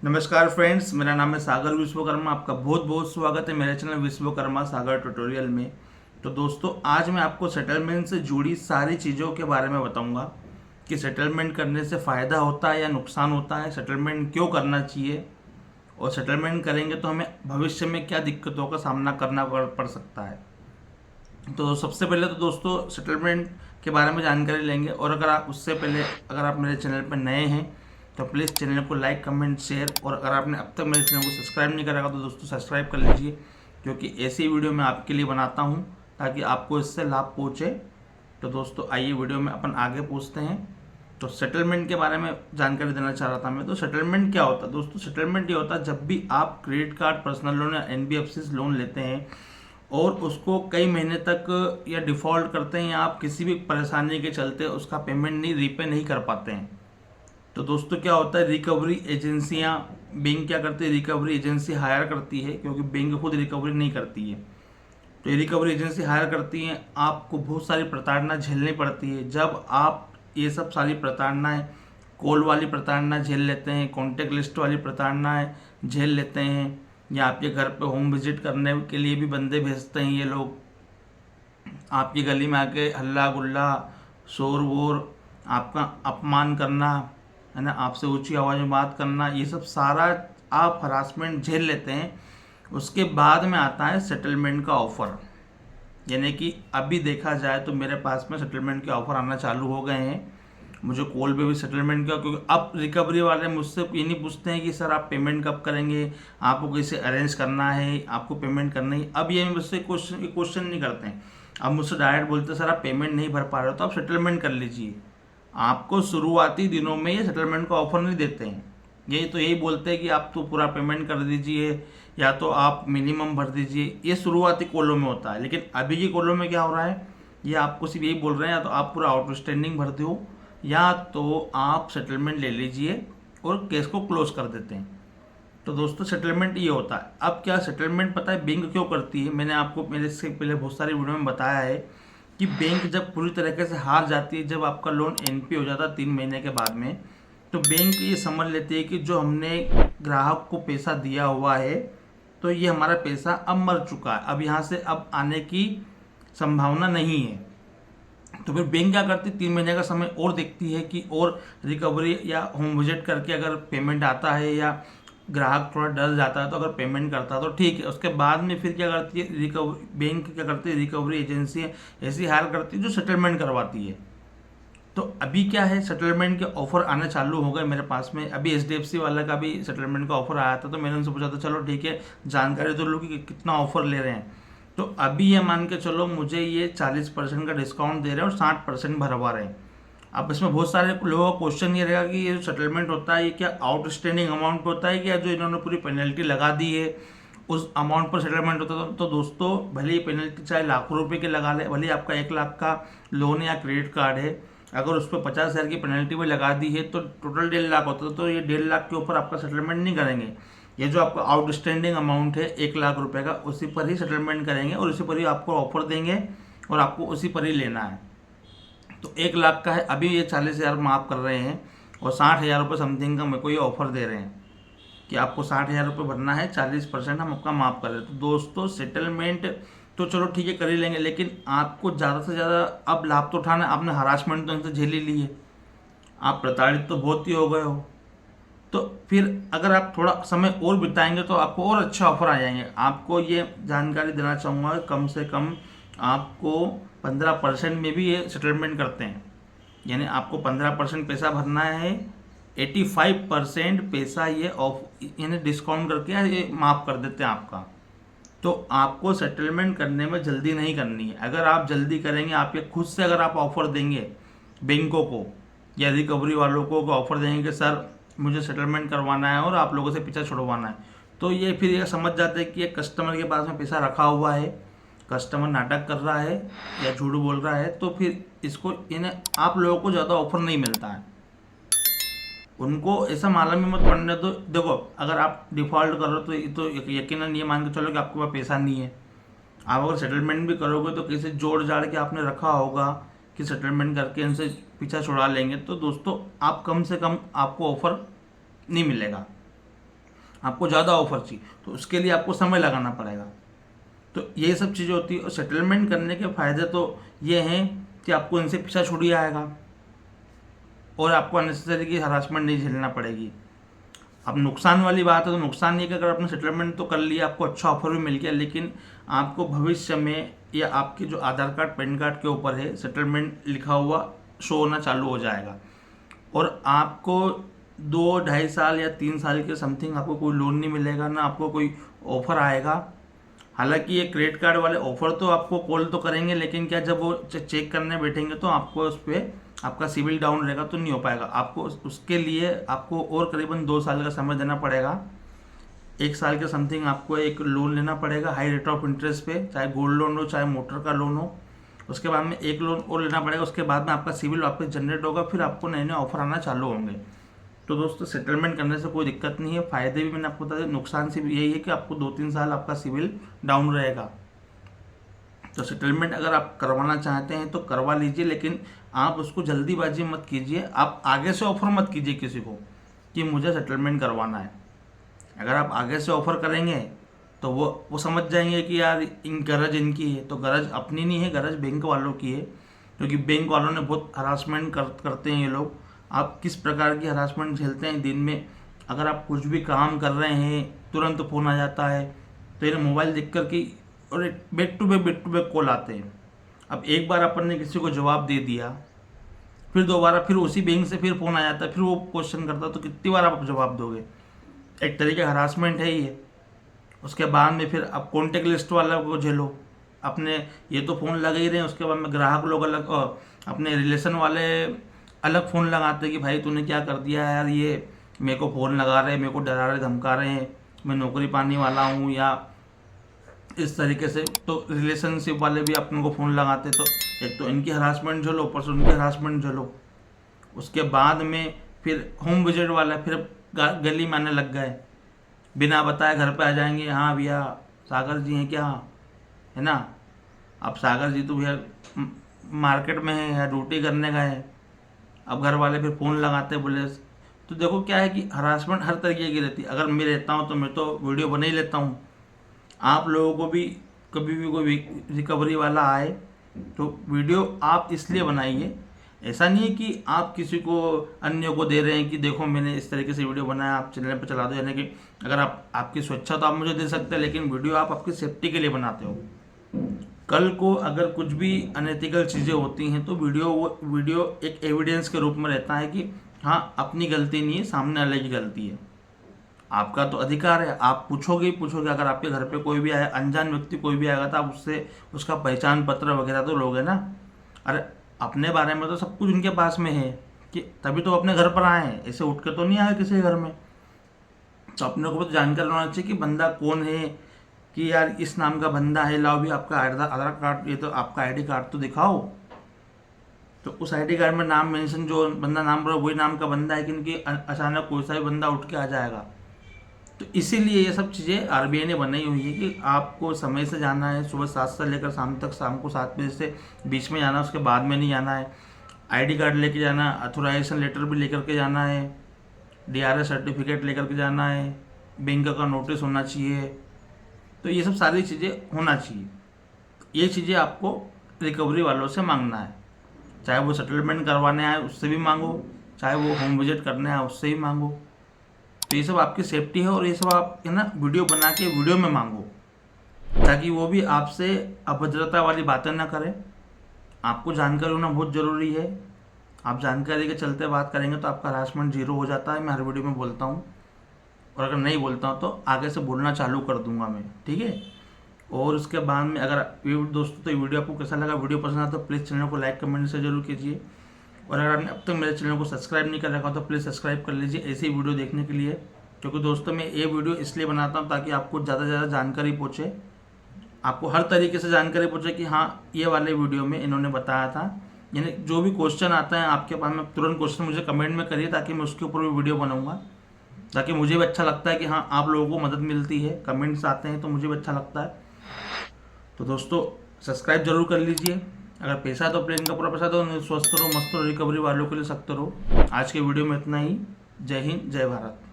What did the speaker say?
नमस्कार फ्रेंड्स, मेरा नाम है सागर विश्वकर्मा। आपका बहुत बहुत स्वागत है मेरे चैनल विश्वकर्मा सागर ट्यूटोरियल में। तो दोस्तों, आज मैं आपको सेटलमेंट से जुड़ी सारी चीज़ों के बारे में बताऊंगा कि सेटलमेंट करने से फ़ायदा होता है या नुकसान होता है, सेटलमेंट क्यों करना चाहिए और सेटलमेंट करेंगे तो हमें भविष्य में क्या दिक्कतों का सामना करना पड़ सकता है। तो सबसे पहले तो दोस्तों सेटलमेंट के बारे में जानकारी लेंगे, और अगर आप मेरे चैनल पर नए हैं तो प्लीज़ चैनल को लाइक कमेंट शेयर, और अगर आपने अब तक मेरे चैनल को सब्सक्राइब नहीं करा तो दोस्तों सब्सक्राइब कर लीजिए, क्योंकि ऐसी वीडियो मैं आपके लिए बनाता हूँ ताकि आपको इससे लाभ पहुँचे। तो दोस्तों आइए वीडियो में अपन आगे पूछते हैं। तो सेटलमेंट के बारे में जानकारी देना चाह रहा था मैं। तो सेटलमेंट क्या होता है दोस्तों? सेटलमेंट ये होता है जब भी आप क्रेडिट कार्ड, पर्सनल लोन या एनबीएफसी से लोन लेते हैं और उसको कई महीने तक या डिफ़ॉल्ट करते हैं, या आप किसी भी परेशानी के चलते उसका पेमेंट नहीं रीपे नहीं कर पाते हैं, तो दोस्तों क्या होता है, रिकवरी एजेंसियां, बैंक क्या करती है, रिकवरी एजेंसी हायर करती है, क्योंकि बैंक खुद रिकवरी नहीं करती है। तो ये रिकवरी एजेंसी हायर करती है, आपको बहुत सारी प्रताड़ना झेलनी पड़ती है। जब आप ये सब सारी प्रताड़नाएं, कॉल वाली प्रताड़ना झेल लेते हैं, कॉन्टेक्ट लिस्ट वाली प्रताड़नाएं झेल लेते हैं, या आपके घर पे होम विजिट करने के लिए भी बंदे भेजते हैं ये लोग, आपकी गली में आके हल्ला गुल्ला, शोर वोर, आपका अपमान करना, है ना, आपसे ऊंची आवाज़ में बात करना, ये सब सारा आप हरासमेंट झेल लेते हैं। उसके बाद में आता है सेटलमेंट का ऑफ़र। यानी कि अभी देखा जाए तो मेरे पास में सेटलमेंट के ऑफ़र आना चालू हो गए हैं। मुझे कॉल पे भी सेटलमेंट का, क्योंकि अब रिकवरी वाले मुझसे ये नहीं पूछते हैं कि सर आप पेमेंट कब करेंगे, आपको कैसे अरेंज करना है, आपको पेमेंट करना है। अब ये मुझसे क्वेश्चन नहीं करते हैं। अब मुझसे डायरेक्ट बोलते हैं सर आप पेमेंट नहीं भर पा रहे हो तो आप सेटलमेंट कर लीजिए। आपको शुरुआती दिनों में ये सेटलमेंट का ऑफर नहीं देते हैं। यही बोलते हैं कि आप तो पूरा पेमेंट कर दीजिए, या तो आप मिनिमम भर दीजिए। ये शुरुआती कॉलों में होता है, लेकिन अभी की कॉलों में क्या हो रहा है, ये आपको सिर्फ यही बोल रहे हैं या तो आप पूरा आउटस्टैंडिंग भर दो, या तो आप सेटलमेंट ले लीजिए और केस को क्लोज कर देते हैं। तो दोस्तों सेटलमेंट ये होता है। अब क्या सेटलमेंट पता है बैंक क्यों करती है? मैंने आपको मेरे से पहले बहुत सारी वीडियो में बताया है कि बैंक जब पूरी तरीके से हार जाती है, जब आपका लोन एनपी हो जाता है 3 महीने के बाद में, तो बैंक ये समझ लेती है कि जो हमने ग्राहक को पैसा दिया हुआ है तो ये हमारा पैसा अब मर चुका है, अब यहाँ से अब आने की संभावना नहीं है। तो फिर बैंक क्या करती है, 3 महीने का समय और देखती है कि और रिकवरी या होम विजिट करके अगर पेमेंट आता है, या ग्राहक थोड़ा डर जाता है तो अगर पेमेंट करता है तो ठीक है। उसके बाद में फिर क्या करती है, बैंक क्या करती है, रिकवरी एजेंसी ऐसी हायर करती है जो सेटलमेंट करवाती है। तो अभी क्या है, सेटलमेंट के ऑफर आने चालू हो गए मेरे पास में। अभी एचडीएफसी वाला का भी सेटलमेंट का ऑफर आया था, तो मैंने उनसे पूछा था चलो ठीक है जानकारी तो लो कि कितना ऑफर ले रहे हैं। तो अभी ये मान के चलो मुझे ये 40% का डिस्काउंट दे रहे हैं और 60% भरवा रहे हैं। अब इसमें बहुत सारे लोगों का क्वेश्चन ये रहेगा कि ये जो सेटलमेंट होता है ये क्या आउटस्टैंडिंग अमाउंट पे होता है, क्या जो इन्होंने पूरी पेनल्टी लगा दी है उस अमाउंट पर सेटलमेंट होता है? तो दोस्तों भले ही पेनल्टी चाहे लाखों रुपए के लगा ले, भले ही आपका 1 लाख का लोन या क्रेडिट कार्ड है, अगर उस पर 50,000 की पेनल्टी भी लगा दी है तो टोटल 1.5 लाख होता है। तो ये 1.5 लाख के ऊपर आपका सेटलमेंट नहीं करेंगे। ये जो आपका आउटस्टैंडिंग अमाउंट है 1 लाख रुपए का, उसी पर ही सेटलमेंट करेंगे और उसी पर ही आपको ऑफर देंगे और आपको उसी पर ही लेना है। तो 1 लाख का है, अभी ये 40,000 माफ़ कर रहे हैं और 60,000 रुपये समथिंग का मेरे को ये ऑफर दे रहे हैं कि आपको 60,000 रुपये भरना है, 40% हम आपका माफ़ कर रहे हैं। तो दोस्तों सेटलमेंट तो चलो ठीक है कर ही लेंगे, लेकिन आपको ज़्यादा से ज़्यादा अब लाभ तो उठाना है। आपने हरासमेंट तो इनसे झेल ही ली है, आप प्रताड़ित तो बहुत ही हो गए हो, तो फिर अगर आप थोड़ा समय और बिताएंगे तो आपको और अच्छे ऑफर आ जाएंगे। आपको ये जानकारी देना चाहूँगा, कम से कम आपको 15% में भी ये सेटलमेंट करते हैं। यानी आपको 15% पैसा भरना है, 85% पैसा ये ऑफ यानी डिस्काउंट करके ये माफ़ कर देते हैं आपका। तो आपको सेटलमेंट करने में जल्दी नहीं करनी है। अगर आप जल्दी करेंगे, आपके खुद से अगर आप ऑफ़र देंगे बैंकों को या रिकवरी वालों को ऑफ़र देंगे कि सर मुझे सेटलमेंट करवाना है और आप लोगों से पीछा छुड़वाना है, तो ये फिर ये समझ जाते हैं कि ये कस्टमर के पास में पैसा रखा हुआ है, कस्टमर नाटक कर रहा है या झूठ बोल रहा है, तो फिर इसको इन्हें आप लोगों को ज़्यादा ऑफर नहीं मिलता है। उनको ऐसा मालूम ही मत पड़ने दो। देखो अगर आप डिफ़ॉल्ट करो तो यकीनन ये मान के चलो कि आपके पास पैसा नहीं है। आप अगर सेटलमेंट भी करोगे तो किसी जोड़ जाड़ के आपने रखा होगा कि सेटलमेंट करके इनसे पीछा छुड़ा लेंगे, तो दोस्तों आप कम से कम आपको ऑफ़र नहीं मिलेगा। आपको ज़्यादा ऑफर चाहिए, तो उसके लिए आपको समय लगाना पड़ेगा। तो ये सब चीज़ें होती है। और सेटलमेंट करने के फ़ायदे तो ये हैं कि आपको इनसे पीछा छुड़ी आएगा और आपको अननेसेसरी की हरासमेंट नहीं झेलना पड़ेगी। अब नुकसान वाली बात है तो नुकसान ये कि अगर आपने सेटलमेंट तो कर लिया, आपको अच्छा ऑफर भी मिल गया, लेकिन आपको भविष्य में या आपके जो आधार कार्ड पैन कार्ड के ऊपर है सेटलमेंट लिखा हुआ शो होना चालू हो जाएगा और आपको 2-2.5 साल या 3 साल के समथिंग आपको कोई लोन नहीं मिलेगा, ना आपको कोई ऑफर आएगा। हालांकि ये क्रेडिट कार्ड वाले ऑफर तो आपको कॉल तो करेंगे, लेकिन क्या जब वो चेक करने बैठेंगे तो आपको उस पर आपका सिविल डाउन रहेगा तो नहीं हो पाएगा। आपको उसके लिए आपको और करीबन 2 साल का समय देना पड़ेगा। 1 साल के समथिंग आपको एक लोन लेना पड़ेगा हाई रेट ऑफ इंटरेस्ट पे, चाहे गोल्ड लोन हो चाहे मोटर का लोन हो। उसके बाद में एक लोन और लेना पड़ेगा, उसके बाद में आपका सिविल वापस जनरेट होगा, फिर आपको नए नए ऑफर आना चालू होंगे। तो दोस्तों सेटलमेंट करने से कोई दिक्कत नहीं है, फ़ायदे भी मैंने आपको बता दिया, नुकसान सिर्फ यही है कि आपको 2-3 साल आपका सिविल डाउन रहेगा। तो सेटलमेंट अगर आप करवाना चाहते हैं तो करवा लीजिए, लेकिन आप उसको जल्दीबाजी मत कीजिए। आप आगे से ऑफर मत कीजिए किसी को कि मुझे सेटलमेंट करवाना है। अगर आप आगे से ऑफर करेंगे तो वो समझ जाएंगे कि यार गरज इनकी है, तो गरज अपनी नहीं है, गरज बैंक वालों की है, क्योंकि बैंक वालों ने बहुत हरासमेंट करते हैं ये लोग। आप किस प्रकार की हरासमेंट झेलते हैं दिन में, अगर आप कुछ भी काम कर रहे हैं तुरंत फ़ोन आ जाता है, तो ये मोबाइल देख कर कि और बैक टू बैक कॉल आते हैं। अब एक बार अपन ने किसी को जवाब दे दिया, फिर दोबारा फिर उसी बैंक से फिर फ़ोन आ जाता है, फिर वो क्वेश्चन करता है, तो कितनी बार आप जवाब दोगे? एक तरीके का हरासमेंट है ये। उसके बाद में फिर आप कॉन्टेक्ट लिस्ट वाला को झेलो, अपने ये तो फ़ोन लगा ही रहे हैं, उसके बाद में ग्राहक लोग अलग अपने रिलेशन वाले अलग फ़ोन लगाते हैं कि भाई तूने क्या कर दिया यार, ये मेरे को फ़ोन लगा रहे हैं, मेरे को डरा रहे धमका रहे हैं, मैं नौकरी पाने वाला हूँ या इस तरीके से। तो रिलेशनशिप वाले भी अपने को फ़ोन लगाते, तो एक तो इनकी हरासमेंट झेलो, ऊपर से उनकी हरासमेंट झेलो। उसके बाद में फिर होम विजिट वाला फिर गली में आने लग गए, बिना बताए घर पे आ जाएंगे, हाँ भैया सागर जी हैं क्या, है ना। अब सागर जी तो भैया मार्केट में है या ड्यूटी करने गए हैं, अब घर वाले फिर फ़ोन लगाते बोले। तो देखो क्या है कि हरासमेंट हर तरीके की रहती है। अगर मैं रहता हूँ तो मैं तो वीडियो बना ही लेता हूँ। आप लोगों को भी कभी भी कोई रिकवरी वाला आए तो वीडियो आप इसलिए बनाइए, ऐसा नहीं है कि आप किसी को अन्य को दे रहे हैं कि देखो मैंने इस तरीके से वीडियो बनाया आप चैनल पर चला दो। यानी कि अगर आपकी स्वेच्छा तो आप मुझे दे सकते हैं, लेकिन वीडियो आप आपकी सेफ्टी के लिए बनाते हो। कल को अगर कुछ भी अनएथिकल चीज़ें होती हैं तो वीडियो एक एविडेंस के रूप में रहता है कि हाँ अपनी गलती नहीं है, सामने वाले की गलती है। आपका तो अधिकार है, आप पूछोगे ही पूछोगे। अगर आपके घर पे कोई भी आया, अनजान व्यक्ति कोई भी आएगा, तो आप उससे उसका पहचान पत्र वगैरह तो लोगे ना। अरे अपने बारे में तो सब कुछ उनके पास में है कि तभी तो अपने घर पर आए हैं, ऐसे उठ के तो नहीं आए किसी घर में। तो अपने को तो जानकारी होना चाहिए कि बंदा कौन है, कि यार इस नाम का बंदा है, लाओ भी आपका आधार कार्ड, ये तो आपका आईडी कार्ड तो दिखाओ। तो उस आईडी कार्ड में नाम मेंशन, जो बंदा नाम रहा वही नाम का बंदा है, कि इनकी अचानक कोई सा भी बंदा उठ के आ जाएगा। तो इसीलिए ये सब चीज़ें आरबीआई ने बनाई हुई है कि आपको समय से जाना है, सुबह 7 से लेकर शाम तक, शाम को 7 बजे से बीच में जाना है, उसके बाद में नहीं जाना है। आईडी कार्ड लेके जाना, अथोराइजेशन लेटर भी लेकर के जाना है, डीआरएस सर्टिफिकेट लेकर के जाना है, बैंक का नोटिस होना चाहिए। तो ये सब सारी चीज़ें होना चाहिए। ये चीज़ें आपको रिकवरी वालों से मांगना है, चाहे वो सेटलमेंट करवाने आए उससे भी मांगो, चाहे वो होम विजिट करने आए उससे ही मांगो। तो ये सब आपकी सेफ्टी है और ये सब आप है ना वीडियो बना के वीडियो में मांगो, ताकि वो भी आपसे अभद्रता वाली बातें ना करें। आपको जानकारी होना बहुत ज़रूरी है। आप जानकारी के चलते बात करेंगे तो आपका हरासमेंट जीरो हो जाता है, मैं हर वीडियो में बोलता हूँ। और अगर नहीं बोलता हूँ तो आगे से बोलना चालू कर दूंगा मैं, ठीक है। और उसके बाद में अगर दोस्तों तो ये वीडियो आपको कैसा लगा, वीडियो पसंद आता तो प्लीज़ चैनल को लाइक कमेंट से जरूर कीजिए। और अगर आपने अब तक मेरे चैनल को सब्सक्राइब नहीं कर रखा तो प्लीज़ सब्सक्राइब कर लीजिए ऐसी वीडियो देखने के लिए। क्योंकि दोस्तों मैं ये वीडियो इसलिए बनाता हूँ ताकि आपको ज़्यादा से ज़्यादा जानकारी पहुँचे, आपको हर तरीके से जानकारी पहुँचे कि हाँ ये वाले वीडियो में इन्होंने बताया था। यानी जो भी क्वेश्चन आता है आपके पास में, तुरंत क्वेश्चन मुझे कमेंट में करिए, ताकि मैं उसके ऊपर भी वीडियो बनाऊँगा। ताकि मुझे भी अच्छा लगता है कि हाँ आप लोगों को मदद मिलती है, कमेंट्स आते हैं तो मुझे भी अच्छा लगता है। तो दोस्तों सब्सक्राइब जरूर कर लीजिए। अगर पैसा है तो प्लेन का पूरा पैसा दो, स्वस्थ रहो, मस्त रहो, रिकवरी वालों के लिए सख्त रहो। आज के वीडियो में इतना ही। जय हिंद, जय भारत।